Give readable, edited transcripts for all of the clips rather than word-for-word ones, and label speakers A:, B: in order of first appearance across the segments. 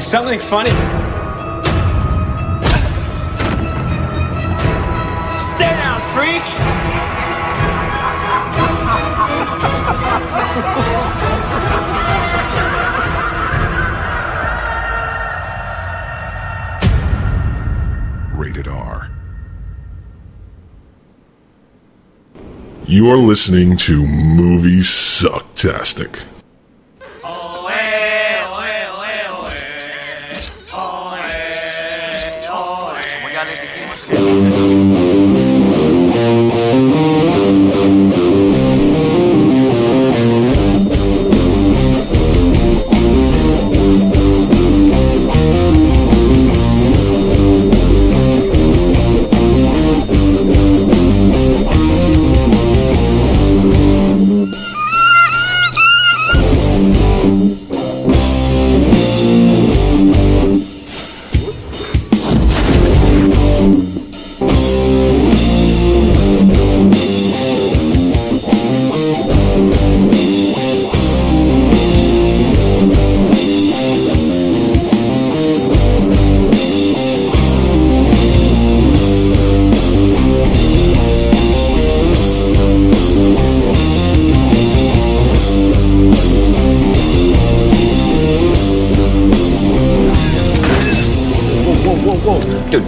A: Is something funny? Stay down, freak!
B: Rated R. You are listening to Moviesucktastic.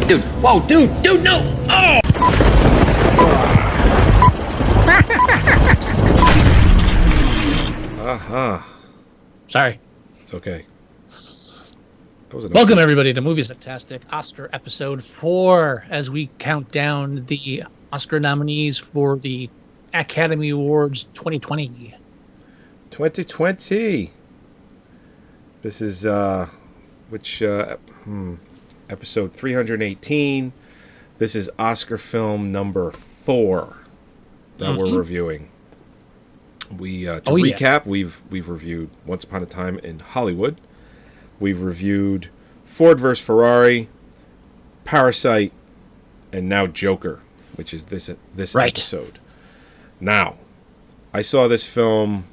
C: Dude, whoa, dude, no! Oh! Sorry.
D: It's okay.
C: Welcome, everybody, to Moviesucktastic, Oscar episode 4, as we count down the Oscar nominees for the Academy Awards 2020.
D: 2020. This is, episode 318. This is Oscar film number 4 that we're reviewing. Recap, we've reviewed Once Upon a Time in Hollywood. We've reviewed Ford vs. Ferrari, Parasite, and now Joker, which is this episode. Now, I saw this film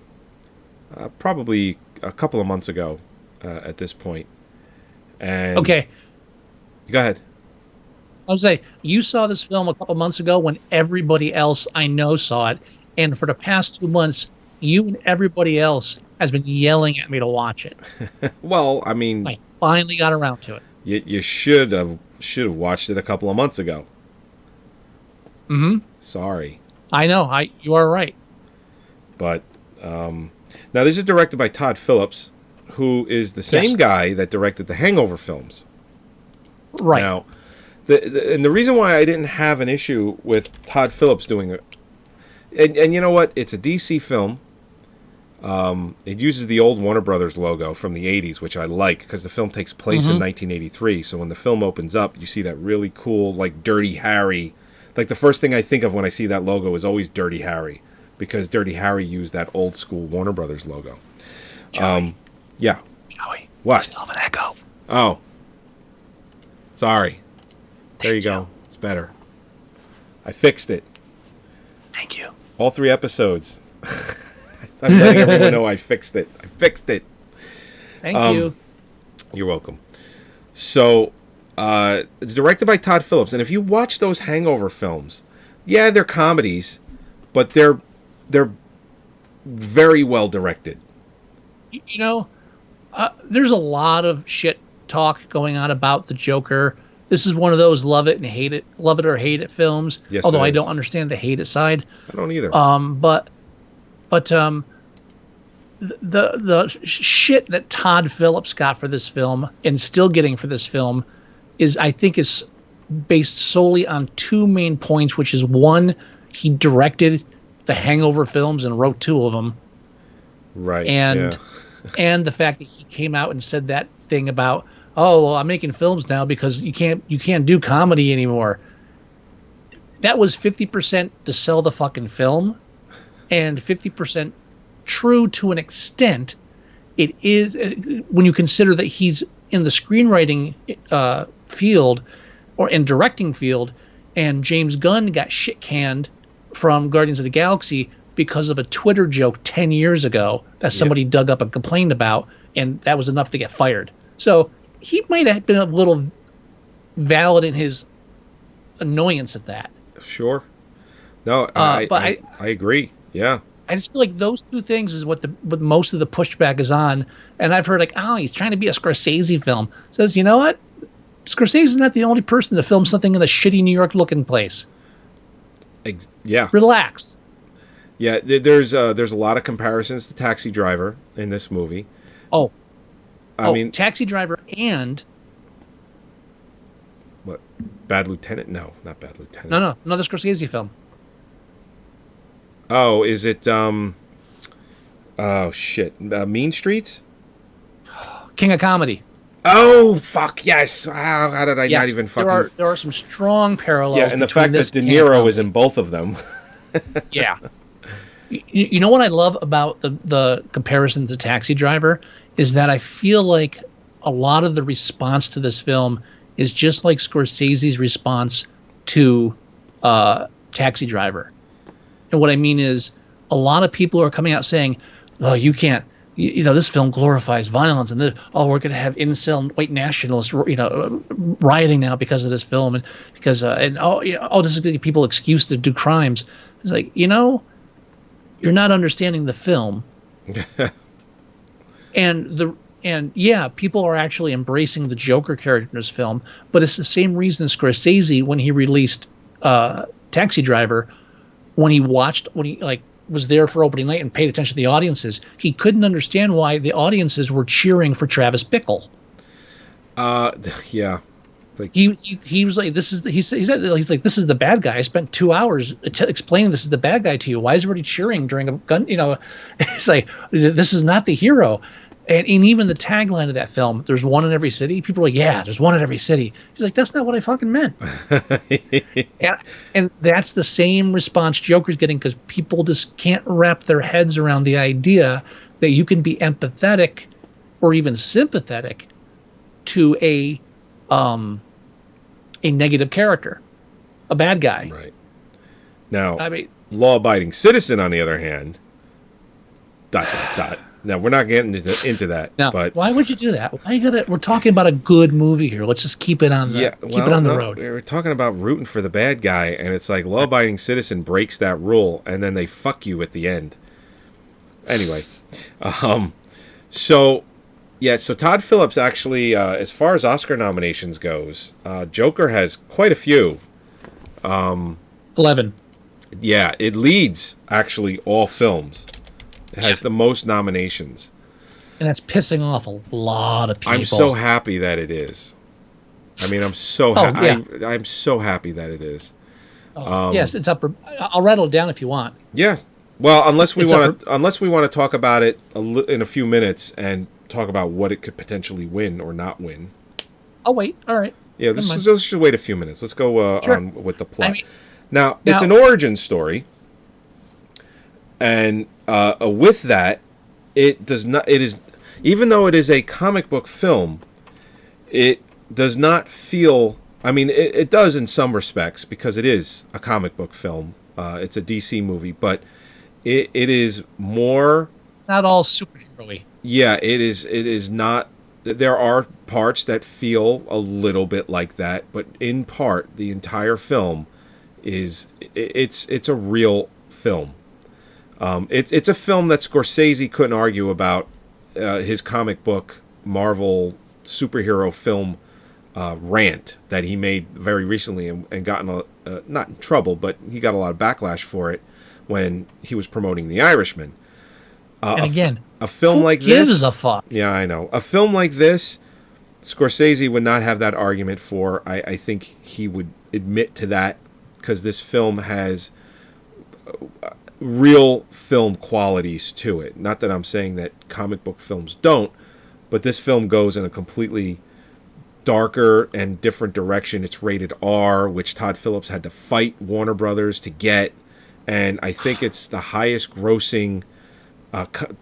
D: probably a couple of months ago at this point. And
C: okay.
D: Go ahead.
C: I was say, you saw this film a couple months ago when everybody else I know saw it, and for the past 2 months, you and everybody else has been yelling at me to watch it.
D: Well, I mean,
C: I finally got around to it.
D: You should have watched it a couple of months ago.
C: Mm-hmm.
D: Sorry.
C: I know. You are right.
D: But now this is directed by Todd Phillips, who is the same guy that directed the Hangover films.
C: Right.
D: Now, the reason why I didn't have an issue with Todd Phillips doing it, and you know what? It's a DC film. It uses the old Warner Brothers logo from the 80s, which I like, because the film takes place in 1983. So when the film opens up, you see that really cool, like, Dirty Harry. Like, the first thing I think of when I see that logo is always Dirty Harry, because Dirty Harry used that old school Warner Brothers logo.
C: Joey.
D: Yeah.
C: Joey.
D: What?
C: I still have an echo.
D: Oh. Sorry. There you go. It's better. I fixed it.
C: Thank you.
D: All 3 episodes. I'm letting everyone know I fixed it.
C: Thank you.
D: You're welcome. So, it's directed by Todd Phillips, and if you watch those Hangover films, yeah, they're comedies, but they're very well directed.
C: You know, there's a lot of shit talk going on about the Joker. This is one of those love it or hate it films.
D: Yes,
C: although I don't understand the hate it side.
D: I don't either.
C: The shit that Todd Phillips got for this film and still getting for this film is based solely on 2 main points, which is, one, he directed the Hangover films and wrote 2 of them.
D: Right.
C: And and the fact that he came out and said that thing about, oh, well, I'm making films now because you can't do comedy anymore. That was 50% to sell the fucking film, and 50% true to an extent. It is, when you consider that he's in the screenwriting field or in directing field, and James Gunn got shit canned from Guardians of the Galaxy because of a Twitter joke 10 years ago that somebody dug up and complained about, and that was enough to get fired. So he might have been a little valid in his annoyance at that.
D: Sure. No,
C: But
D: I agree. Yeah.
C: I just feel like those two things is what most of the pushback is on. And I've heard like, oh, he's trying to be a Scorsese film. Says, you know what? Scorsese's not the only person to film something in a shitty New York looking place.
D: Yeah.
C: Relax.
D: Yeah. There's a lot of comparisons to Taxi Driver in this movie.
C: Oh,
D: I mean,
C: Taxi Driver and
D: what? Bad Lieutenant? No, not Bad Lieutenant.
C: no, another Scorsese film.
D: Oh, is it? Oh shit! Mean Streets.
C: King of Comedy.
D: Oh fuck yes! How did I not even fucking?
C: There are some strong parallels.
D: Yeah, and the fact that De
C: King of
D: Niro
C: Comedy.
D: is in both of them.
C: Yeah. You know what I love about the comparison to Taxi Driver is that I feel like a lot of the response to this film is just like Scorsese's response to Taxi Driver. And what I mean is a lot of people are coming out saying, oh, you can't, you know, this film glorifies violence and we're going to have incel white nationalists, rioting now because of this film and because, this is giving people excuse to do crimes. It's like, you're not understanding the film. And yeah, people are actually embracing the Joker character in this film, but it's the same reason Scorsese, when he released Taxi Driver, when he was there for opening night and paid attention to the audiences, he couldn't understand why the audiences were cheering for Travis Bickle.
D: Yeah. Like
C: He was like, this is the bad guy. I spent 2 hours explaining this is the bad guy to you. Why is everybody cheering during a gun? It's like, this is not the hero. And even the tagline of that film, there's one in every city. People are like, yeah, there's one in every city. He's like, that's not what I fucking meant. and that's the same response Joker's getting because people just can't wrap their heads around the idea that you can be empathetic or even sympathetic to a negative character, a bad guy.
D: Right. Now,
C: I mean,
D: law-abiding citizen, on the other hand, ... Now, we're not getting into that.
C: Now,
D: but
C: why would you do that? We're talking about a good movie here. Let's just keep it on the the road.
D: We're talking about rooting for the bad guy, and it's like law-abiding citizen breaks that rule, and then they fuck you at the end. Anyway, so Todd Phillips actually, as far as Oscar nominations goes, Joker has quite a few.
C: 11.
D: Yeah, it leads actually all films. It has the most nominations.
C: And that's pissing off a lot of people.
D: I'm so happy that it is. I mean, I'm so I'm so happy that it is.
C: Yes, it's up for. I'll rattle it down if you want.
D: Yeah. Well, unless we want to talk about it in a few minutes and talk about what it could potentially win or not win.
C: I'll wait. All right.
D: Yeah, let's just wait a few minutes. Let's go on with the plot. Now, it's an origin story. And with that, it does not. It is, even though it is a comic book film, it does not feel. I mean, it does in some respects because it is a comic book film. It's a DC movie, but it is more.
C: It's not all superhero-y.
D: Yeah, it is. It is not. There are parts that feel a little bit like that, but in part, the entire film is. It's a real film. It's a film that Scorsese couldn't argue about his comic book Marvel superhero film rant that he made very recently and gotten not in trouble, but he got a lot of backlash for it when he was promoting The Irishman.
C: And again,
D: a film like
C: gives
D: this,
C: a fuck?
D: Yeah, I know. A film like this, Scorsese would not have that argument for. I think he would admit to that because this film has real film qualities to it. Not that I'm saying that comic book films don't, but this film goes in a completely darker and different direction. It's rated R, which Todd Phillips had to fight Warner Brothers to get, and I think it's the highest grossing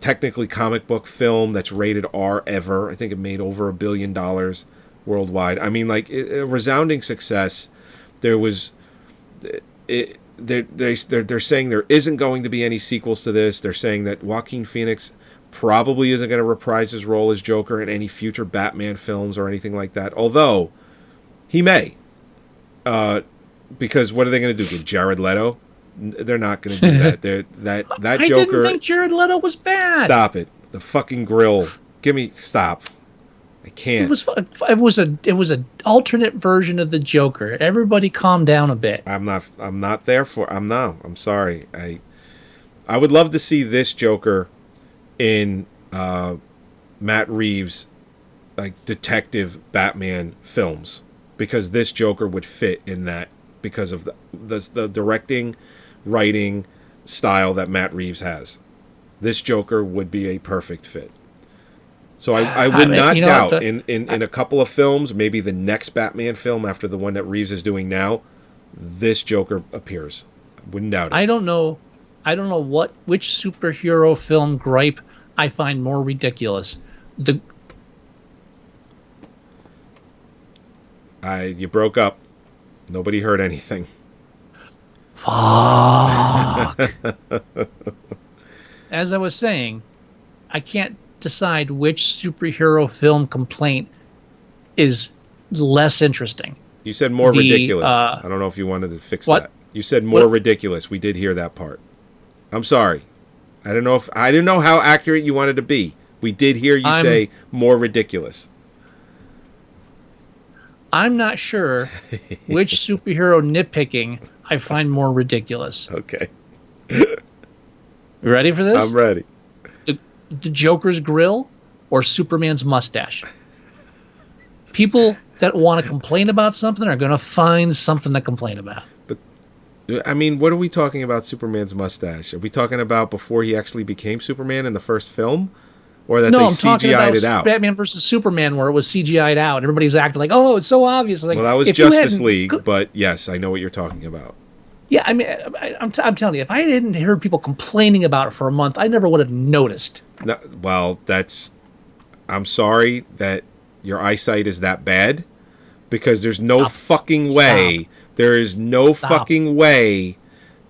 D: technically comic book film that's rated R ever. I think it made over $1 billion worldwide. I mean, like, a resounding success. There was they're saying there isn't going to be any sequels to this. They're saying that Joaquin Phoenix probably isn't going to reprise his role as Joker in any future Batman films or anything like that. Although he may, because what are they going to do? Get Jared Leto? They're not going to do that. That
C: I
D: Joker.
C: didn't think Jared Leto was bad.
D: Stop it! The fucking grill. Stop. I can't.
C: It was an alternate version of the Joker. Everybody calm down a bit.
D: I'm not there for. I'm sorry. I would love to see this Joker in Matt Reeves' like detective Batman films, because this Joker would fit in that because of the directing, writing style that Matt Reeves has. This Joker would be a perfect fit. So I would not doubt in a couple of films, maybe the next Batman film after the one that Reeves is doing now, this Joker appears. I wouldn't doubt it.
C: I don't know which superhero film gripe I find more ridiculous.
D: You broke up. Nobody heard anything.
C: Fuck. As I was saying, I can't decide which superhero film complaint is less interesting.
D: You said more ridiculous. I don't know if you wanted to fix that. You said more ridiculous. We did hear that part. I'm sorry. I didn't know how accurate you wanted to be. We did hear you say more ridiculous.
C: I'm not sure which superhero nitpicking I find more ridiculous.
D: Okay.
C: You ready for this?
D: I'm ready.
C: The Joker's grill or Superman's mustache? People that want to complain about something are going to find something to complain about.
D: But, I mean, what are we talking about Superman's mustache? Are we talking about before he actually became Superman in the first film? Or that they CGI'd it out?
C: Batman versus Superman, where it was CGI'd out. Everybody's acting like, oh, it's so obvious. Like,
D: well, that was Justice League, but yes, I know what you're talking about.
C: Yeah, I mean, I'm telling you, if I hadn't heard people complaining about it for a month, I never would have noticed.
D: No, well, I'm sorry that your eyesight is that bad, because there's no fucking way. Stop. There is no fucking way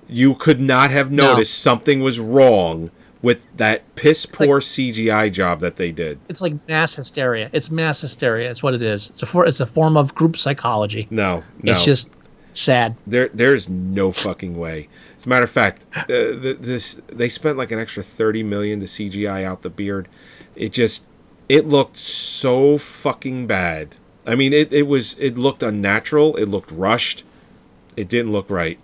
D: you could not have noticed something was wrong with that piss poor CGI job that they did.
C: It's like mass hysteria. It's mass hysteria. It's what it is. It's a form of group psychology.
D: No.
C: It's just sad.
D: There's no fucking way. As a matter of fact, they spent like an extra $30 million to CGI out the beard. It looked so fucking bad. I mean, it looked unnatural. It looked rushed. It didn't look right.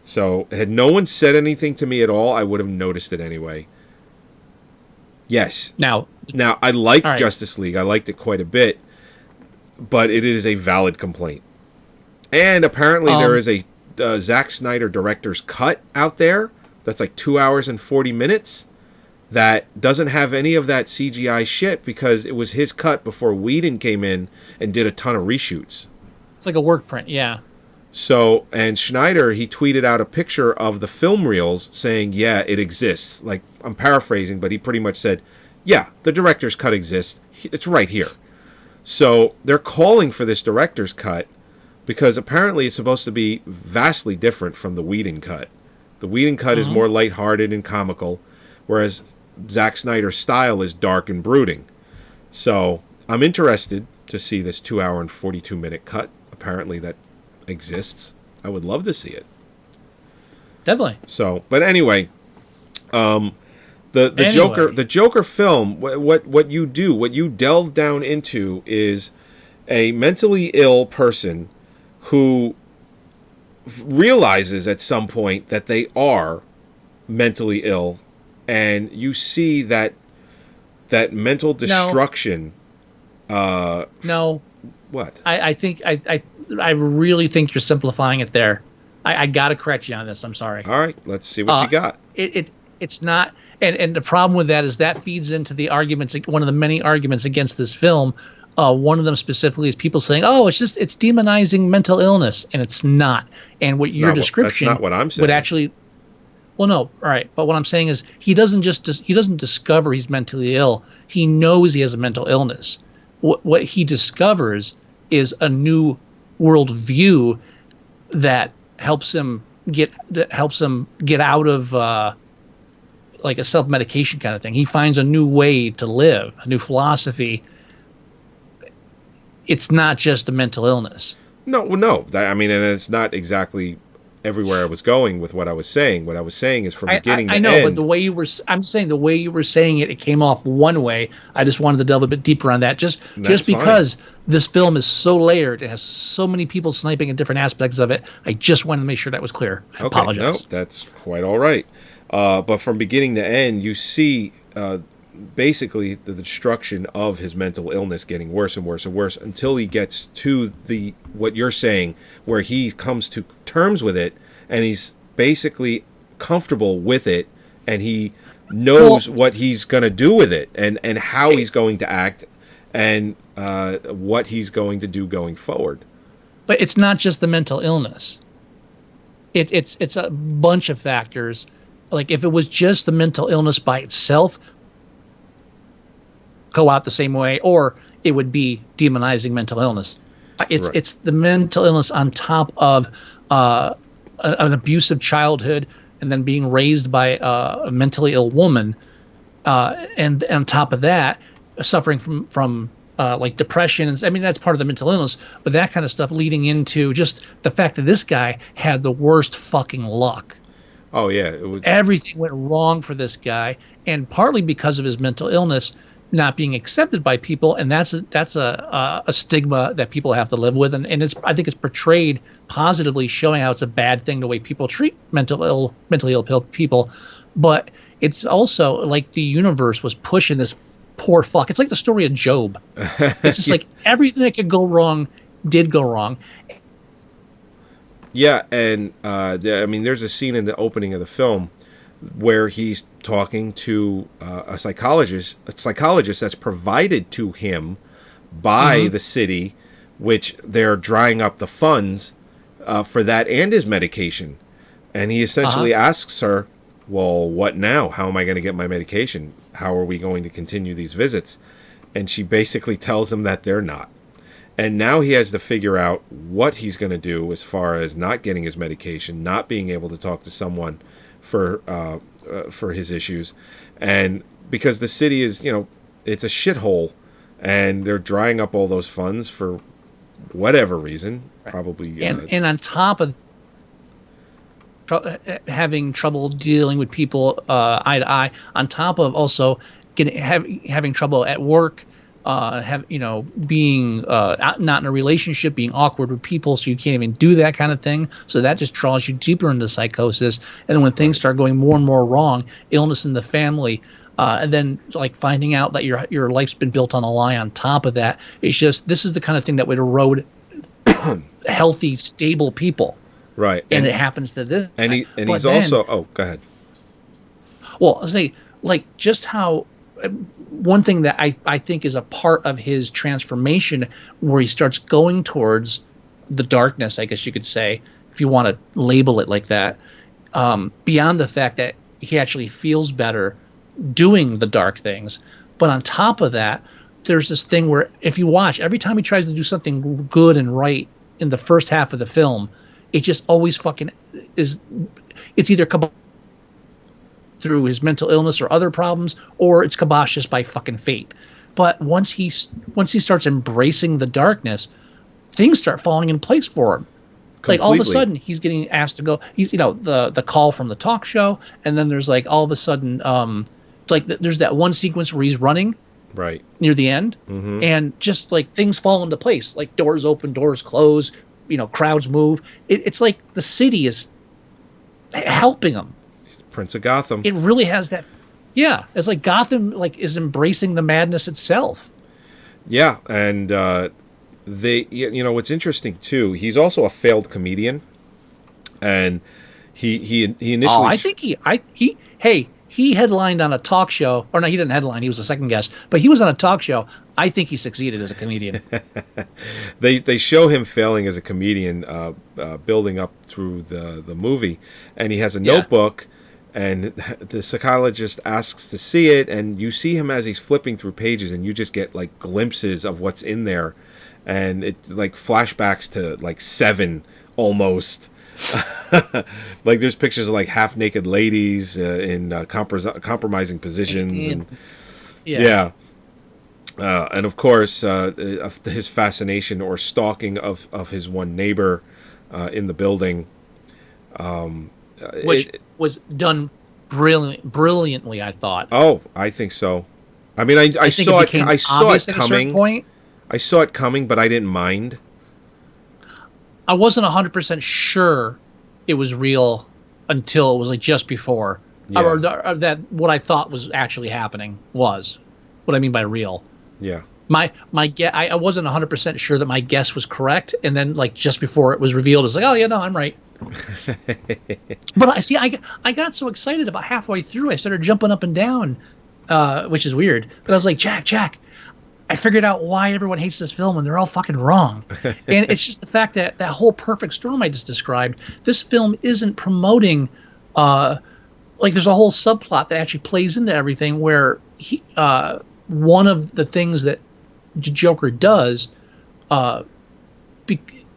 D: So, had no one said anything to me at all, I would have noticed it anyway. Yes. Now I liked Justice League. I liked it quite a bit, but it is a valid complaint. And apparently there is a Zack Snyder director's cut out there that's like 2 hours and 40 minutes that doesn't have any of that CGI shit, because it was his cut before Whedon came in and did a ton of reshoots.
C: It's like a work print, yeah.
D: So, and Schneider, he tweeted out a picture of the film reels saying, yeah, it exists. Like, I'm paraphrasing, but he pretty much said, yeah, the director's cut exists. It's right here. So, they're calling for this director's cut because apparently it's supposed to be vastly different from the Whedon cut. The Whedon cut is more lighthearted and comical, whereas Zack Snyder's style is dark and brooding. So, I'm interested to see this 2 hour and 42 minute cut. Apparently that exists. I would love to see it.
C: Definitely.
D: So, but anyway, the Joker film, what you do, what you delve down into is a mentally ill person who realizes at some point that they are mentally ill, and you see that mental destruction.
C: No.
D: What?
C: I think I really think you're simplifying it there. I got to correct you on this. I'm sorry.
D: All right, let's see what you got.
C: It's not, and the problem with that is that feeds into the arguments. One of the many arguments against this film. One of them specifically is people saying, "Oh, it's demonizing mental illness," and it's not. And what your description
D: that's not what I'm saying.
C: Would actually. Well, no, all right. But what I'm saying is he doesn't discover he's mentally ill. He knows he has a mental illness. What he discovers is a new world view that helps him get out of like a self-medication kind of thing. He finds a new way to live, a new philosophy. It's not just a mental illness.
D: No. I mean, and it's not exactly everywhere I was going with what I was saying. What I was saying is from beginning to
C: I know,
D: end.
C: but the way you were, I'm saying the way you were saying it, it came off one way. I just wanted to delve a bit deeper on that. Just because this film is so layered, it has so many people sniping at different aspects of it. I just wanted to make sure that was clear. I apologize.
D: No, that's quite all right. But from beginning to end, you see basically the destruction of his mental illness getting worse and worse and worse until he gets to what you're saying, where he comes to terms with it and he's basically comfortable with it, and he knows what he's going to do with it, and how he's going to act, and what he's going to do going forward.
C: But it's not just the mental illness. It's a bunch of factors. Like if it was just the mental illness by itself, go out the same way, or it would be demonizing mental illness. It's the mental illness on top of an abusive childhood, and then being raised by a mentally ill woman, and on top of that, suffering from like depression. And I mean, that's part of the mental illness, but that kind of stuff leading into just the fact that this guy had the worst fucking luck.
D: Oh yeah,
C: Everything went wrong for this guy, and partly because of his mental illness not being accepted by people, and that's a stigma that people have to live with, and I think it's portrayed positively, showing how it's a bad thing the way people treat mentally ill people, but it's also like the universe was pushing this poor fuck. It's like the story of Job. It's just like everything that could go wrong did go wrong.
D: Yeah, and I mean, there's a scene in the opening of the film where he's talking to a psychologist that's provided to him by the city, which they're drying up the funds for that and his medication. And he essentially asks her, well, what now? How am I going to get my medication? How are we going to continue these visits? And she basically tells him that they're not. And now he has to figure out what he's going to do as far as not getting his medication, not being able to talk to someone for his issues, and because the city is, it's a shithole, and they're drying up all those funds for whatever reason, probably.
C: And on top of having trouble dealing with people eye to eye, on top of also having trouble at work. Being not in a relationship, being awkward with people, so you can't even do that kind of thing. So that just draws you deeper into psychosis. And then when things start going more and more wrong, illness in the family, and then like finding out that your life's been built on a lie on top of that, it's just, this is the kind of thing that would erode healthy, stable people.
D: Right.
C: And it happens to this.
D: And he's also, oh, go ahead.
C: Well, I'll say, like, just how. One thing that I think is a part of his transformation, where he starts going towards the darkness, I guess you could say, if you want to label it like that, beyond the fact that he actually feels better doing the dark things. But on top of that, there's this thing where if you watch, every time he tries to do something good and right in the first half of the film, it just always fucking is. It's either through his mental illness or other problems, or it's kiboshed just by fucking fate. But once he starts embracing the darkness, things start falling in place for him. Completely. Like all of a sudden he's getting asked to go. He's the call from the talk show, and then there's like all of a sudden there's that one sequence where he's running
D: right
C: near the end, and just like things fall into place, like doors open, doors close, crowds move. It's like the city is helping him.
D: Prince of Gotham.
C: It really has that. Yeah, it's like Gotham is embracing the madness itself.
D: Yeah, and what's interesting too, he's also a failed comedian, and he initially.
C: Oh, I think he headlined on a talk show, or no, he didn't headline. He was a second guest, but he was on a talk show. I think he succeeded as a comedian.
D: They show him failing as a comedian, building up through the movie, and he has a notebook. And the psychologist asks to see it, and you see him as he's flipping through pages, and you just get like glimpses of what's in there, and it like flashbacks to like Seven almost, Like there's pictures of like half naked ladies in compromising positions, and yeah. And of course, his fascination or stalking of his one neighbor in the building,
C: which was done brilliantly, I thought.
D: Oh, I think so. I mean, I saw it. I saw it coming. Point. I saw it coming, but I didn't mind.
C: I wasn't 100% sure it was real until it was like just before, or that what I thought was actually happening was what I mean by real.
D: Yeah.
C: My guess, I wasn't 100% sure that my guess was correct, and then like just before it was revealed, it's like, oh yeah, no, I'm right. But I got so excited about halfway through, I started jumping up and down, which is weird. But I was like, Jack, I figured out why everyone hates this film, and they're all fucking wrong. And it's just the fact that that whole perfect storm I just described, this film isn't promoting, like there's a whole subplot that actually plays into everything where one of the things that Joker does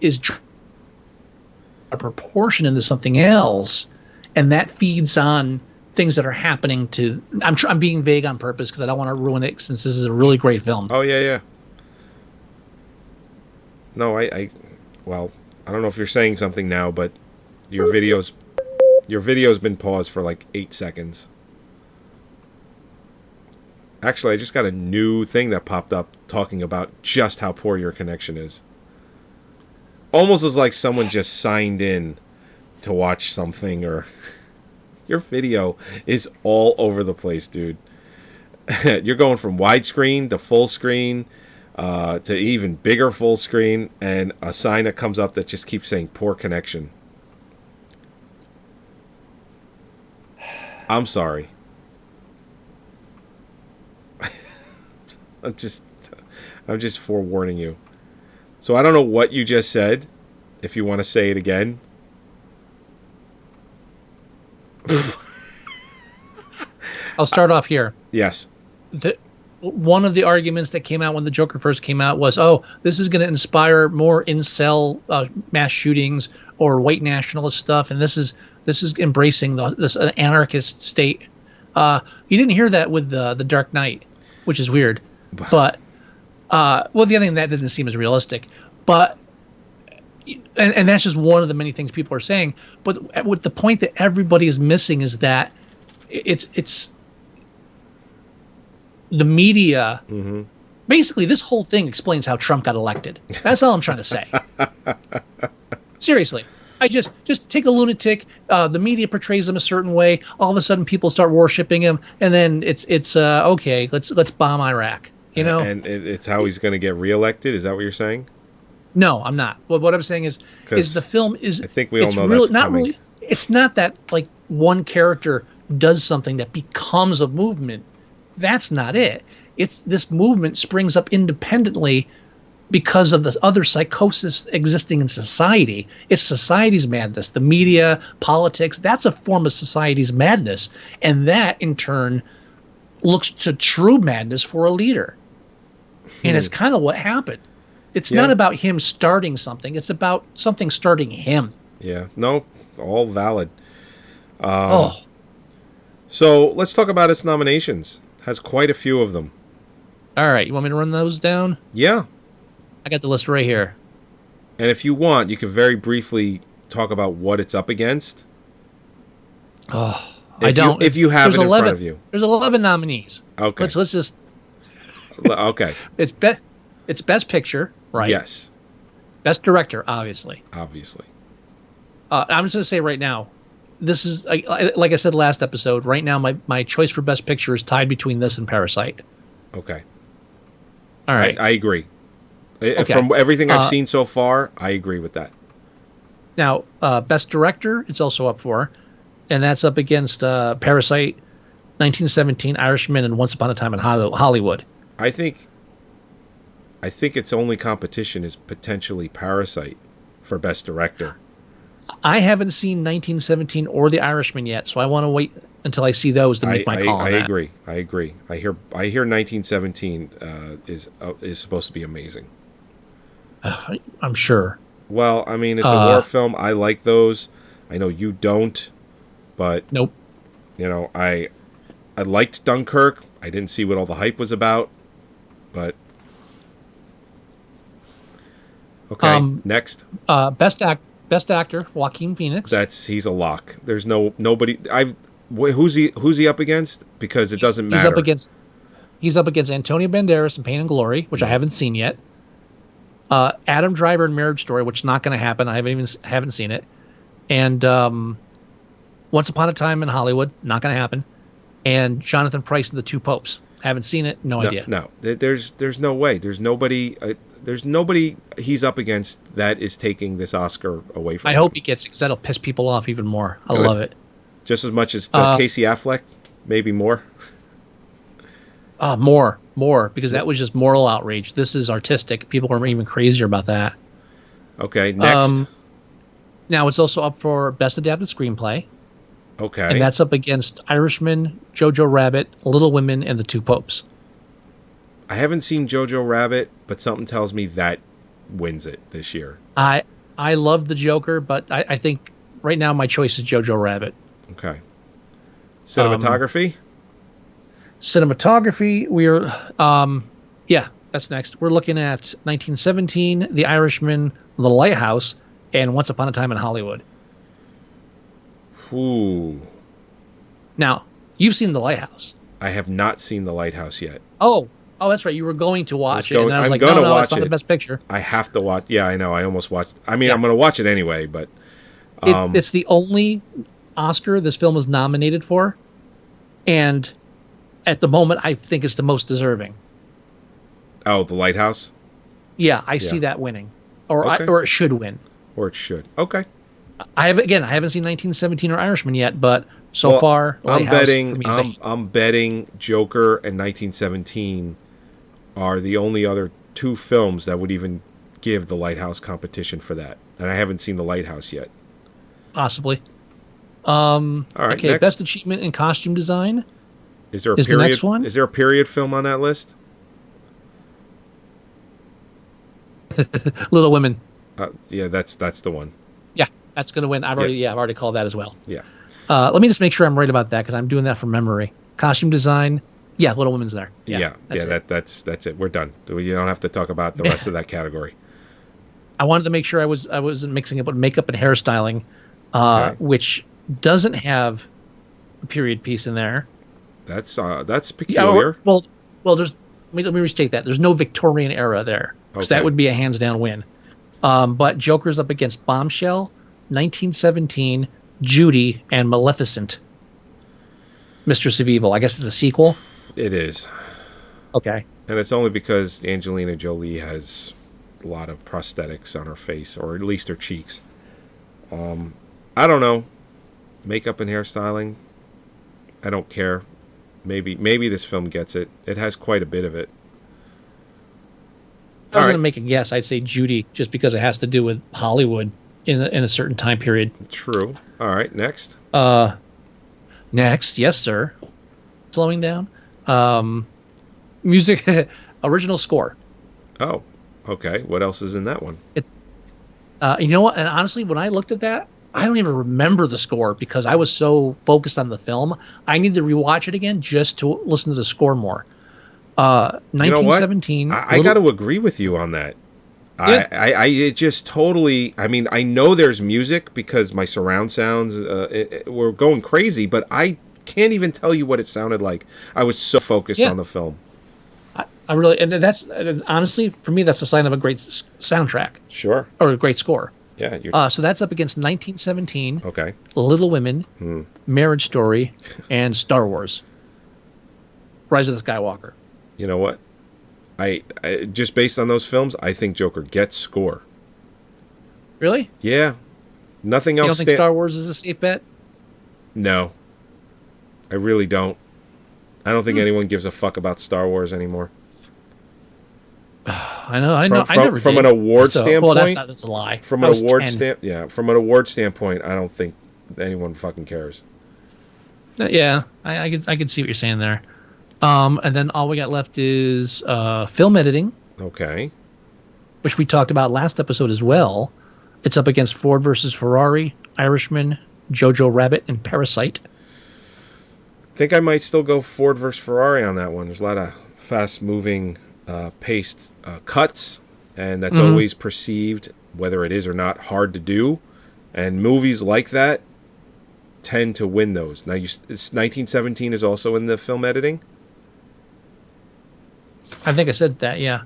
C: is a proportion into something else, and that feeds on things that are happening to. I'm being vague on purpose because I don't want to ruin it since this is a really great film.
D: Oh yeah. No, well, I don't know if you're saying something now, but your video's been paused for like 8 seconds. Actually, I just got a new thing that popped up talking about just how poor your connection is. Almost as like someone just signed in to watch something, or your video is all over the place, dude. You're going from widescreen to full screen to even bigger full screen, and a sign that comes up that just keeps saying poor connection. I'm sorry. I'm just forewarning you. So I don't know what you just said. If you want to say it again.
C: I'll start off here.
D: Yes.
C: One of the arguments that came out when the Joker first came out was, oh, this is going to inspire more incel mass shootings or white nationalist stuff, and this is embracing this anarchist state. You didn't hear that with the Dark Knight, which is weird. But well, the other thing that didn't seem as realistic, but and that's just one of the many things people are saying. But with the point that everybody is missing is that it's the media. Mm-hmm. Basically, this whole thing explains how Trump got elected. That's all I'm trying to say. Seriously. I just take a lunatic. The media portrays him a certain way. All of a sudden, people start worshiping him, and then it's okay. Let's bomb Iraq. You know,
D: and it's how he's going to get reelected. Is that what you're saying?
C: No, I'm not. Well, what I'm saying is the film is.
D: I think we all know that's
C: not
D: coming.
C: really. It's not that like one character does something that becomes a movement. That's not it. It's this movement springs up independently because of this other psychosis existing in society. It's society's madness. The media, politics, that's a form of society's madness. And that, in turn, looks to true madness for a leader. And it's kind of what happened. It's not about him starting something. It's about something starting him.
D: Yeah. No, all valid. So let's talk about its nominations. Has quite a few of them.
C: All right. You want me to run those down?
D: Yeah.
C: I got the list right here.
D: And if you want, you can very briefly talk about what it's up against.
C: I don't.
D: If you have it in front of you.
C: There's 11 nominees.
D: Okay.
C: Let's just.
D: Okay.
C: It's Best Picture, right?
D: Yes.
C: Best Director, obviously.
D: Obviously.
C: I'm just going to say right now, this is, like I said last episode, right now my choice for Best Picture is tied between this and Parasite.
D: Okay.
C: All right.
D: I agree. Okay. From everything I've seen so far, I agree with that.
C: Now, Best Director, it's also up for, and that's up against Parasite, 1917, Irishman, and Once Upon a Time in Hollywood.
D: I think its only competition is potentially Parasite for Best Director.
C: I haven't seen 1917 or The Irishman yet, so I want to wait until I see those to make my call on that.
D: I agree. I hear 1917 is supposed to be amazing.
C: I'm sure.
D: Well, I mean, it's a war film. I like those. I know you don't, but
C: Nope.
D: you know, I liked Dunkirk. I didn't see what all the hype was about, but okay. Next,
C: best actor, Joaquin Phoenix.
D: he's a lock. There's nobody. Who's he up against? Because it doesn't matter.
C: He's up against Antonio Banderas in Pain and Glory, which I haven't seen yet. Adam Driver in Marriage Story, which is not going to happen. I haven't seen it. And Once Upon a Time in Hollywood, not going to happen. And Jonathan Pryce in The Two Popes. Haven't seen it. No idea.
D: No, there's no way. There's nobody. There's nobody he's up against that is taking this Oscar away from him.
C: I hope he gets it because that'll piss people off even more. I love it.
D: Just as much as Casey Affleck, maybe more.
C: More, because that was just moral outrage. This is artistic. People are even crazier about that.
D: Okay, next.
C: Now it's also up for Best Adapted Screenplay.
D: Okay.
C: And that's up against Irishman, Jojo Rabbit, Little Women, and The Two Popes.
D: I haven't seen Jojo Rabbit, but something tells me that wins it this year.
C: I love The Joker, but I think right now my choice is Jojo Rabbit.
D: Okay. Cinematography?
C: Cinematography, we're that's next. We're looking at 1917, The Irishman, The Lighthouse, and Once Upon a Time in Hollywood.
D: Ooh.
C: Now, you've seen The Lighthouse.
D: I have not seen The Lighthouse yet.
C: Oh, that's right. You were going to watch it, and I was like,
D: no,
C: it's not the best picture.
D: I have to watch. Yeah, I know. I almost watched. I mean, I'm going to watch it anyway, but
C: it's the only Oscar this film is nominated for, and at the moment, I think it's the most deserving.
D: Oh, The Lighthouse?
C: Yeah, I see that winning, or it should win.
D: Or it should. Okay.
C: I haven't seen 1917 or Irishman yet, but so far,
D: I'm betting Joker and 1917 are the only other two films that would even give The Lighthouse competition for that, and I haven't seen The Lighthouse yet.
C: Possibly. All
D: right.
C: Okay.
D: Next.
C: Best achievement in costume design.
D: Is there a
C: period? The next one?
D: Is there a period film on that list?
C: Little Women.
D: Yeah, that's the one.
C: Yeah, that's going to win. I've already called that as well.
D: Yeah.
C: Let me just make sure I'm right about that because I'm doing that from memory. Costume design. Yeah, Little Women's there.
D: That's it. We're done. You don't have to talk about the rest of that category.
C: I wanted to make sure I wasn't mixing up with makeup and hairstyling, which doesn't have a period piece in there.
D: That's peculiar.
C: Well, let me restate that. There's no Victorian era there, because that would be a hands down win. But Joker's up against Bombshell, 1917, Judy, and Maleficent. Mistress of Evil. I guess it's a sequel.
D: It is.
C: Okay.
D: And it's only because Angelina Jolie has a lot of prosthetics on her face, or at least her cheeks. I don't know. Makeup and hairstyling. I don't care. Maybe this film gets it. It has quite a bit of it.
C: I was going to make a guess. I'd say Judy, just because it has to do with Hollywood in a certain time period.
D: True. All right, next.
C: Next, yes, sir. Slowing down. Music, original score.
D: Oh, okay. What else is in that one?
C: You know what? And honestly, when I looked at that, I don't even remember the score because I was so focused on the film. I need to rewatch it again just to listen to the score more. 1917.
D: I got to agree with you on that.
C: Yeah.
D: It just totally. I mean, I know there's music because my surround sounds were going crazy, but I can't even tell you what it sounded like. I was so focused on the film.
C: I really, and that's honestly for me, that's a sign of a great soundtrack.
D: Sure.
C: Or a great score.
D: Yeah.
C: So that's up against 1917.
D: Okay.
C: Little Women, Marriage Story, and Star Wars. Rise of the Skywalker.
D: You know what? I just based on those films, I think Joker gets score.
C: Really?
D: Yeah. Nothing else.
C: You don't think Star Wars is a safe bet?
D: No. I really don't. I don't think anyone gives a fuck about Star Wars anymore.
C: I know. I never
D: from
C: did.
D: an award standpoint.
C: Well, that's a lie.
D: From an award standpoint, I don't think anyone fucking cares.
C: Yeah, I can see what you're saying there. And then all we got left is film editing.
D: Okay.
C: Which we talked about last episode as well. It's up against Ford versus Ferrari, Irishman, Jojo Rabbit, and Parasite.
D: I think I might still go Ford versus Ferrari on that one. There's a lot of fast-moving, paced cuts, and that's always perceived, whether it is or not, hard to do. And movies like that tend to win those. Now, it's 1917 is also in the film editing?
C: I think I said that, yeah.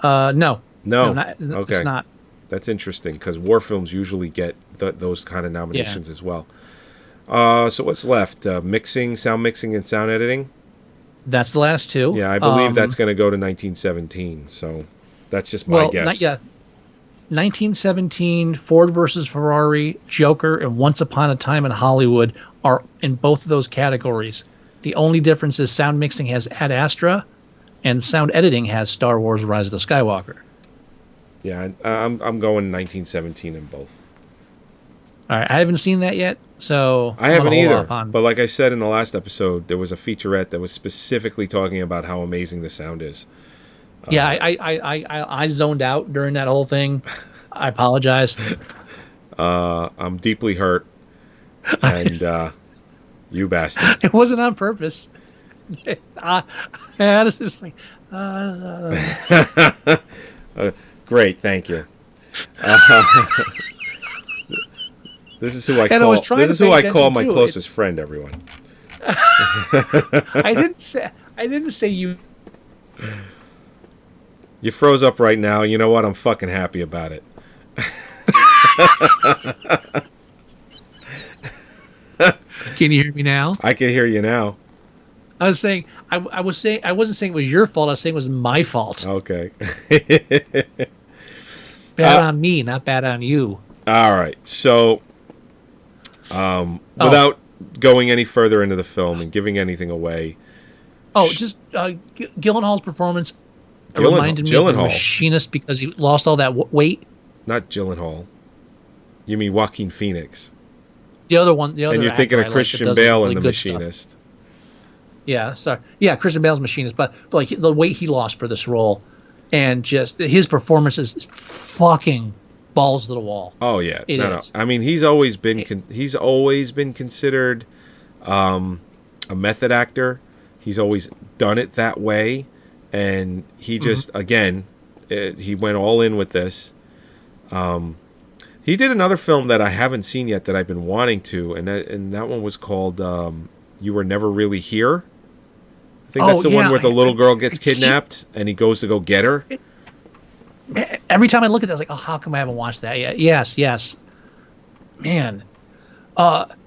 C: No.
D: No.
C: Okay. It's not.
D: That's interesting, because war films usually get those kind of nominations as well. So what's left? Mixing, sound mixing, and sound editing?
C: That's the last two.
D: Yeah, I believe that's going to go to 1917, so that's just my guess.
C: 1917, Ford versus Ferrari, Joker, and Once Upon a Time in Hollywood are in both of those categories. The only difference is sound mixing has Ad Astra, and sound editing has Star Wars: Rise of the Skywalker.
D: Yeah, I'm going 1917 in both.
C: All right, I haven't seen that yet, so
D: I haven't either. But like I said in the last episode, there was a featurette that was specifically talking about how amazing the sound is.
C: Yeah, I zoned out during that whole thing. I apologize.
D: I'm deeply hurt, and you bastard.
C: It wasn't on purpose. I was just like,
D: great, thank you. This is who I call. This is who I call my closest friend. Everyone.
C: I didn't say you.
D: You froze up right now. You know what? I'm fucking happy about it.
C: Can you hear me now?
D: I can hear you now.
C: I was saying I wasn't saying it was your fault. I was saying it was my fault.
D: Okay.
C: Bad on me, not bad on you.
D: All right. So, without going any further into the film and giving anything away.
C: Just Gyllenhaal's performance reminded me of The Machinist because he lost all that weight.
D: Not Gyllenhaal. You mean Joaquin Phoenix?
C: The other one. The other.
D: And you're thinking of Christian Bale in The Machinist.
C: Stuff. Yeah, sorry. Yeah, Christian Bale's Machinist, but like the weight he lost for this role, and just his performance is fucking balls to the wall.
D: Oh yeah, no. I mean, he's always been considered a method actor. He's always done it that way, and he just he went all in with this. He did another film that I haven't seen yet that I've been wanting to, and that one was called You Were Never Really Here. I think that's the one where the little girl gets kidnapped and he goes to go get her.
C: Every time I look at that, I was like, oh, how come I haven't watched that yet? Yes. Man. But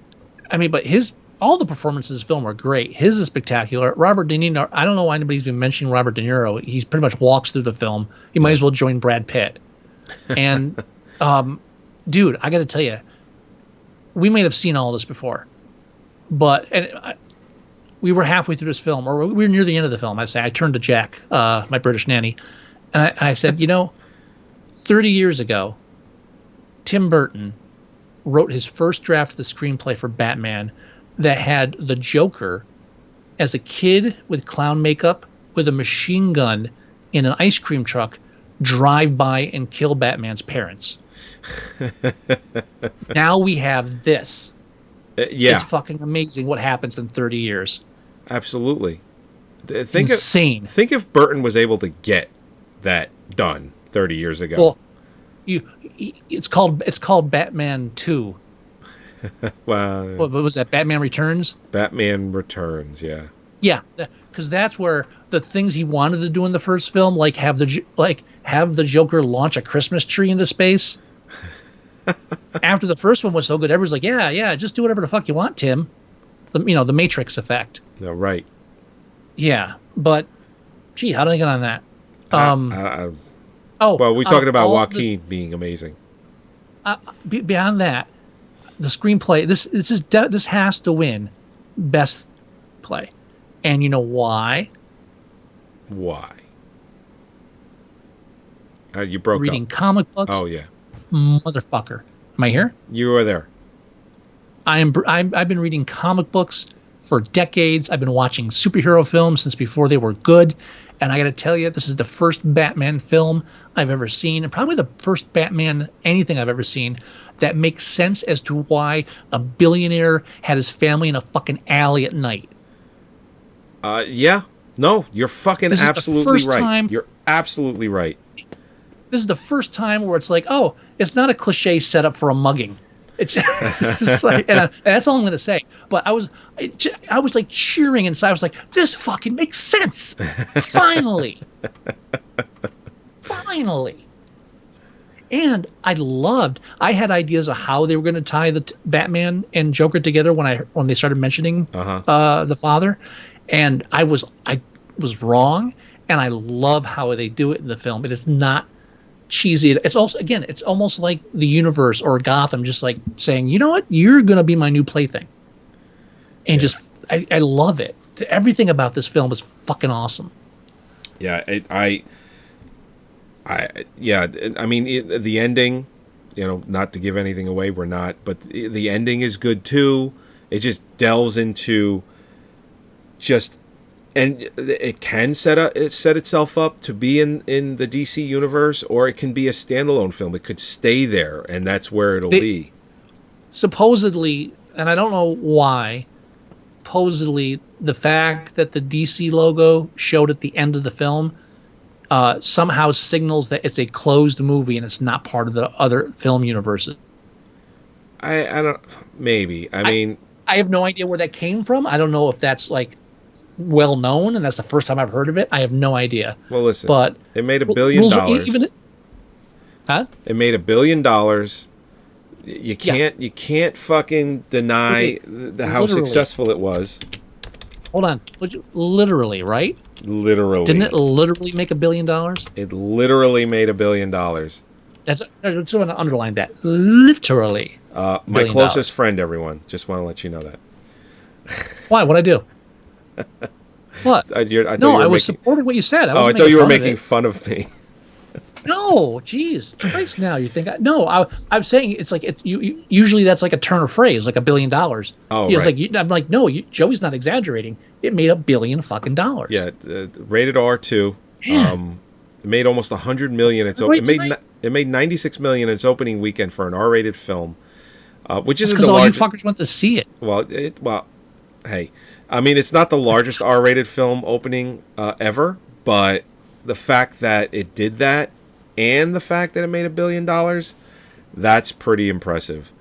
C: all the performances in this film are great. His is spectacular. Robert De Niro, I don't know why anybody's been mentioning Robert De Niro. He pretty much walks through the film. He might as well join Brad Pitt. And, dude, I got to tell you, we may have seen all this before. But we were halfway through this film, or we were near the end of the film. I turned to Jack, my British nanny, and I said, 30 years ago, Tim Burton wrote his first draft of the screenplay for Batman that had the Joker as a kid with clown makeup with a machine gun in an ice cream truck drive by and kill Batman's parents. Now we have this.
D: Yeah.
C: It's fucking amazing what happens in 30 years.
D: Absolutely.
C: Insane.
D: Think if Burton was able to get that done 30 years ago.
C: Well, it's called Batman 2.
D: Well,
C: what was that? Batman Returns?
D: Batman Returns, yeah.
C: Yeah, because that's where the things he wanted to do in the first film, like have the Joker launch a Christmas tree into space. After the first one was so good, everyone's like, yeah, just do whatever the fuck you want, Tim. The Matrix effect.
D: No, right.
C: Yeah, but gee, how did I get on that?
D: Well, we talked about Joaquin being amazing.
C: Beyond that, the screenplay. This has to win best play, and you know why?
D: Why? You broke
C: reading
D: up.
C: Comic books.
D: Oh yeah,
C: motherfucker. Am I here?
D: You were there.
C: I've been reading comic books for decades. I've been watching superhero films since before they were good, And I got to tell you, this is the first Batman film I've ever seen, and probably the first Batman anything I've ever seen that makes sense as to why a billionaire had his family in a fucking alley at night.
D: Yeah. No, you're fucking
C: This is the
D: absolutely
C: first
D: right.
C: time-
D: You're absolutely right.
C: This is the first time where it's like, oh, it's not a cliche setup for a mugging. It's just like, and that's all I'm going to say. But I was like cheering inside. I was like, this fucking makes sense. Finally. Finally. And I had ideas of how they were going to tie the Batman and Joker together when they started mentioning the father. And I was wrong. And I love how they do it in the film. It is not cheesy. It's also, again, it's almost like the universe or Gotham just like saying, you know what, you're gonna be my new plaything. And just I love it. Everything about this film is fucking awesome.
D: Yeah, I mean the ending, not to give anything away, we're not, but the ending is good too. It just delves into and it can set itself up to be in the DC universe, or it can be a standalone film. It could stay there, and that's where it'll be.
C: Supposedly, and I don't know why, supposedly the fact that the DC logo showed at the end of the film somehow signals that it's a closed movie and it's not part of the other film universes.
D: I don't, maybe. I mean,
C: I have no idea where that came from. I don't know if that's like well known, and that's the first time I've heard of it. I have no idea.
D: Well, listen,
C: but
D: it made $1 billion. It made $1 billion. You can't fucking deny how successful it was.
C: Hold on, literally, right?
D: Literally,
C: didn't it literally make $1 billion?
D: It literally made $1 billion.
C: I just want to underline that. Literally.
D: My closest friend, everyone. Just want to let you know that.
C: Why? What'd I do? What? I was supporting what you said.
D: I thought you were making fun of me.
C: No, geez, Christ! Now you think I'm saying it's like usually that's like a turn of phrase, like $1 billion.
D: Oh,
C: right.
D: Like,
C: I'm like, no, Joey's not exaggerating. It made $1 billion fucking dollars.
D: Yeah, rated R2. It made almost $100 million. It made $96 million in its opening weekend for an R-rated film, which isn't the largest.
C: Because all you fuckers went to see it.
D: Well, hey, I mean, it's not the largest R-rated film opening ever, but the fact that it did that, and the fact that it made $1 billion, that's pretty impressive.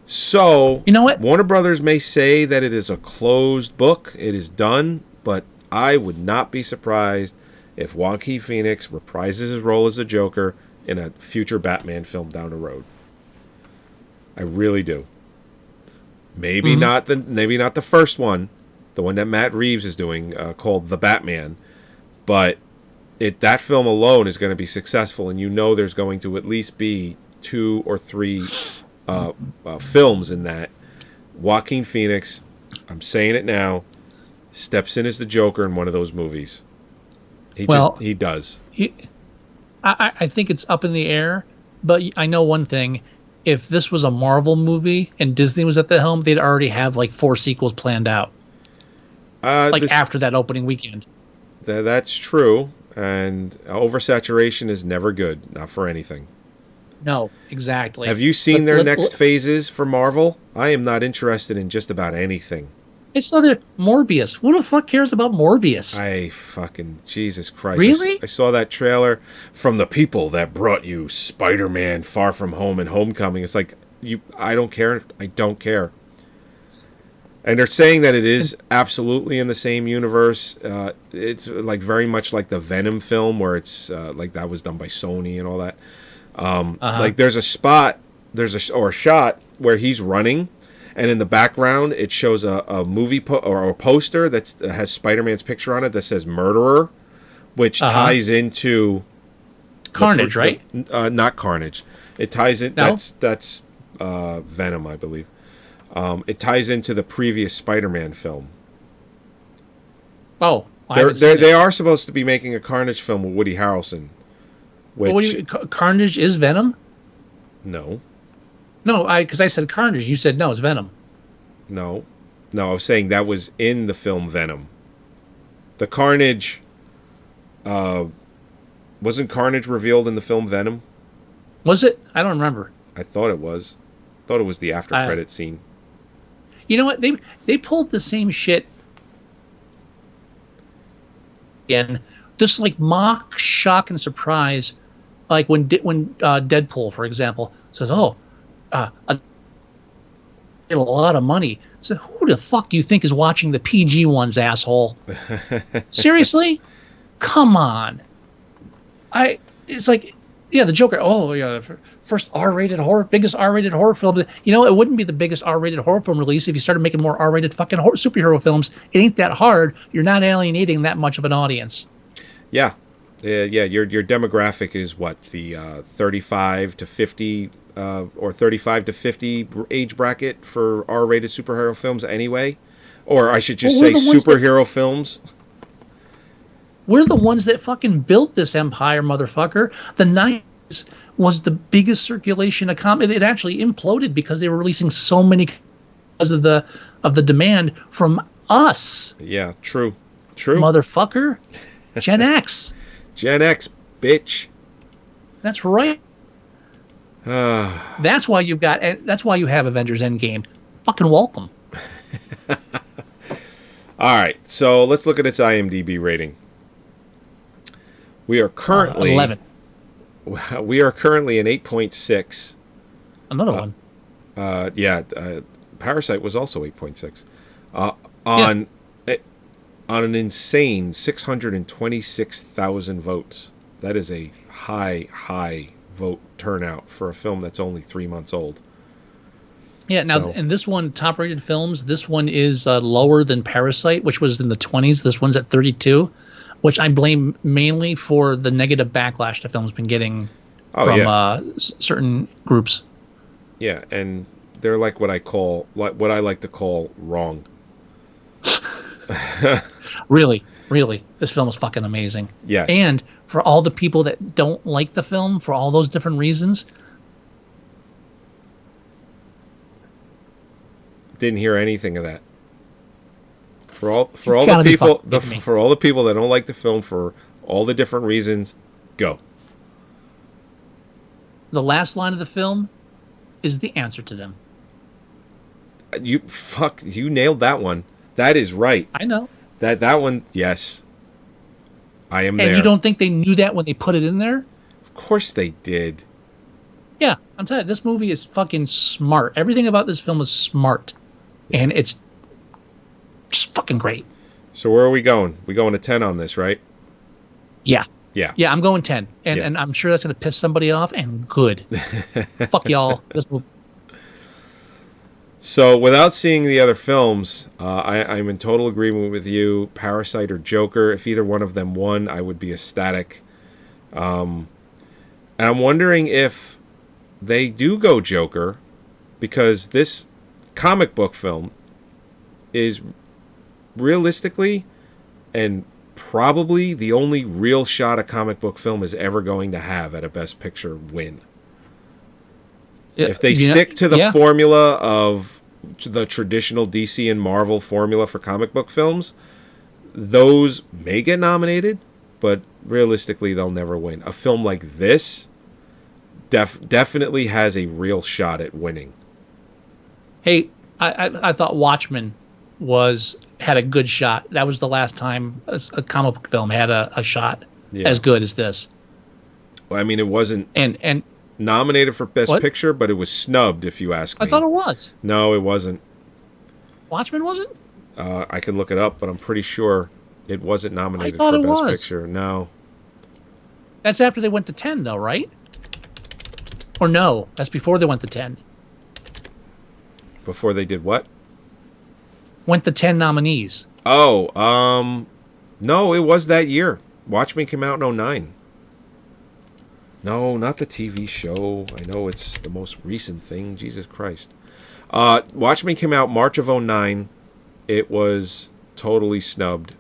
D: So,
C: you know what?
D: Warner Brothers may say that it is a closed book. It is done, but I would not be surprised if Joaquin Phoenix reprises his role as the Joker in a future Batman film down the road. I really do. Maybe not the first one, the one that Matt Reeves is doing, called The Batman, but that film alone is going to be successful, and there's going to at least be 2 or 3 films in that. Joaquin Phoenix, I'm saying it now, steps in as the Joker in one of those movies. He does.
C: I think it's up in the air, but I know one thing. If this was a Marvel movie and Disney was at the helm, they'd already have like 4 sequels planned out. After that opening weekend.
D: That's true. And oversaturation is never good, not for anything.
C: No, exactly.
D: Have you seen their next phases for Marvel? I am not interested in just about anything.
C: It's other Morbius. Who the fuck cares about Morbius?
D: I fucking Jesus Christ!
C: Really?
D: I saw that trailer from the people that brought you Spider-Man: Far From Home and Homecoming. It's like I don't care. I don't care. And they're saying that it is absolutely in the same universe. It's like very much like the Venom film, where it's like that was done by Sony and all that. Like there's a spot, or a shot where he's running, and in the background it shows a movie or a poster that has Spider-Man's picture on it that says "Murderer," which ties into
C: Carnage, right?
D: Not Carnage. It ties in.
C: No?
D: That's Venom, I believe. It ties into the previous Spider-Man film.
C: Oh,
D: they are supposed to be making a Carnage film with Woody Harrelson. Which,
C: Carnage is Venom?
D: No.
C: No, because I said Carnage. You said no, it's Venom.
D: No, I was saying that was in the film Venom. The Carnage Wasn't Carnage revealed in the film Venom?
C: Was it? I don't remember.
D: I thought it was. Thought it was the after credit scene.
C: You know what? They pulled the same shit again, just like mock shock and surprise, like when Deadpool, for example, says, "Oh, I get a lot of money." So who the fuck do you think is watching the PG ones, asshole? Seriously? Come on. It's like, yeah, the Joker. Oh, yeah, first biggest R-rated horror film. You know, it wouldn't be the biggest R-rated horror film release if you started making more R-rated fucking superhero films. It ain't that hard. You're not alienating that much of an audience.
D: Yeah, yeah. Your demographic is what, the 35 to 50 or 35 to 50 age bracket for R-rated superhero films anyway, or I should just say superhero films.
C: We're the ones that fucking built this empire, motherfucker. The 90s was the biggest circulation of comedy. It actually imploded because they were releasing so many because of the demand from us.
D: Yeah, true.
C: Motherfucker. Gen X.
D: Gen X, bitch.
C: That's right. That's why you have Avengers Endgame. Fucking welcome.
D: All right, so let's look at its IMDb rating. We are currently
C: 11.
D: We are currently an 8.6.
C: Another one.
D: Parasite was also 8.6. On an insane 626,000 votes. That is a high vote turnout for a film that's only 3 months old.
C: Yeah, now, and this one, top-rated films, this one is lower than Parasite, which was in the 20s. This one's at 32, which I blame mainly for the negative backlash the film's been getting from certain groups.
D: Yeah, and they're like what I like to call wrong.
C: Really, this film is fucking amazing.
D: Yes.
C: And for all the people that don't like the film for all those different reasons,
D: didn't hear anything of that. For all the people that don't like the film for all the different reasons, go.
C: The last line of the film is the answer to them.
D: You nailed that one. That is right.
C: I know.
D: That one, yes. I am there.
C: And you don't think they knew that when they put it in there?
D: Of course they did.
C: Yeah, I'm telling you, this movie is fucking smart. Everything about this film is smart. And it's just fucking great.
D: So where are we going? We going to 10 on this, right?
C: Yeah.
D: Yeah.
C: Yeah, I'm going 10. And I'm sure that's going to piss somebody off, and good. Fuck y'all. This movie.
D: So without seeing the other films, I'm in total agreement with you. Parasite or Joker, if either one of them won, I would be ecstatic. And I'm wondering if they do go Joker, because this comic book film is realistically and probably the only real shot a comic book film is ever going to have at a Best Picture win. If they stick to the formula of the traditional DC and Marvel formula for comic book films, those may get nominated, but realistically they'll never win. A film like this definitely has a real shot at winning.
C: Hey, I thought Watchmen had a good shot. That was the last time a comic book film had a shot as good as this.
D: Well, I mean, it wasn't
C: and
D: nominated for Best Picture, but it was snubbed, if you ask me.
C: I thought it was.
D: No, it wasn't.
C: Watchmen wasn't?
D: I can look it up, but I'm pretty sure it wasn't nominated for Best Picture. No.
C: That's after they went to 10, though, right? Or no, that's before they went to 10.
D: Before they did what?
C: Went to 10 nominees.
D: Oh, no, it was that year. Watchmen came out in 2009. No, not the TV show. I know it's the most recent thing. Jesus Christ. Watchmen came out March of 2009. It was totally snubbed.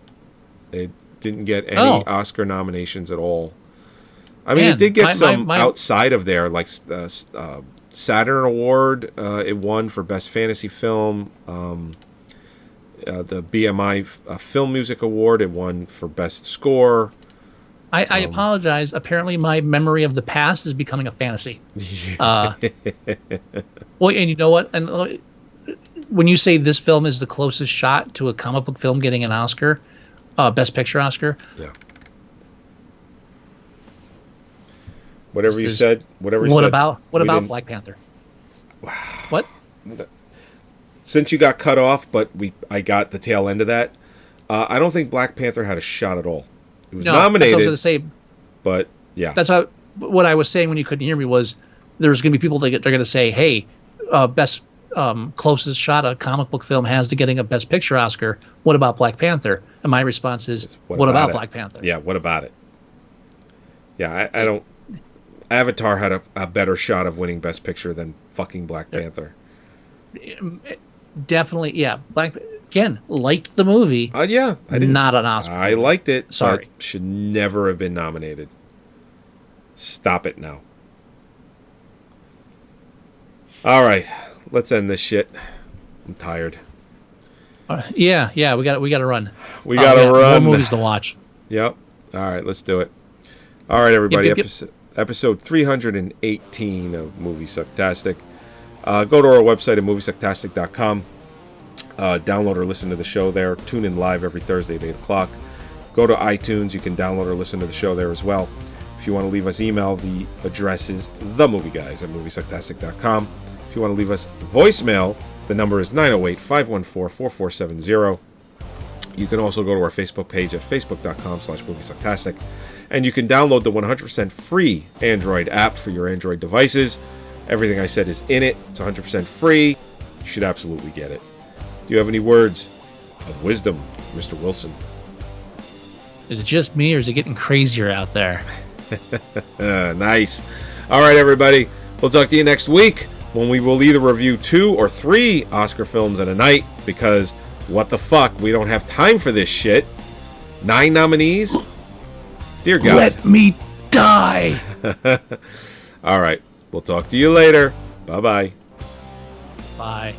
D: It didn't get any Oscar nominations at all. I mean, it did get some outside of there, like Saturn Award. It won for Best Fantasy Film. The BMI Film Music Award. It won for Best Score.
C: I apologize. Apparently, my memory of the past is becoming a fantasy. Well, and you know what? And when you say this film is the closest shot to a comic book film getting an Oscar, Best Picture Oscar.
D: Yeah. Whatever you said. Whatever you said.
C: What about Black Panther? What?
D: Since you got cut off, but I got the tail end of that. I don't think Black Panther had a shot at all. It was nominated.
C: That's what I was going to say.
D: But yeah,
C: that's what I was saying when you couldn't hear me was there's going to be people that they're going to say, "Hey, best closest shot a comic book film has to getting a Best Picture Oscar. What about Black Panther?" And my response is, "What about Black Panther?"
D: Yeah, what about it? Yeah, I don't. Avatar had a better shot of winning Best Picture than fucking Black Panther.
C: Definitely, yeah. Again, liked the movie.
D: Yeah, I didn't.
C: Not an Oscar.
D: I liked it.
C: Sorry,
D: but should never have been nominated. Stop it now. All right, let's end this shit. I'm tired.
C: Yeah, we got to run.
D: We got to run.
C: More movies to watch.
D: Yep. All right, let's do it. All right, everybody.
C: Yep.
D: Episode 318 of Moviesucktastic. Go to our website at Moviesucktastic.com. Download or listen to the show there. Tune in live every Thursday at 8 o'clock. Go to iTunes. You can download or listen to the show there as well. If you want to leave us email, the address is themovieguys@Moviesucktastic.com. If you want to leave us voicemail, the number is 908-514-4470. You can also go to our Facebook page at facebook.com/Moviesucktastic. And you can download the 100% free Android app for your Android devices. Everything I said is in it. It's 100% free. You should absolutely get it. Do you have any words of wisdom, Mr. Wilson?
C: Is it just me, or is it getting crazier out there?
D: Nice. All right, everybody. We'll talk to you next week when we will either review 2 or 3 Oscar films in a night, because what the fuck? We don't have time for this shit. 9 nominees? Dear God.
C: Let me die.
D: All right. We'll talk to you later. Bye-bye.
C: Bye.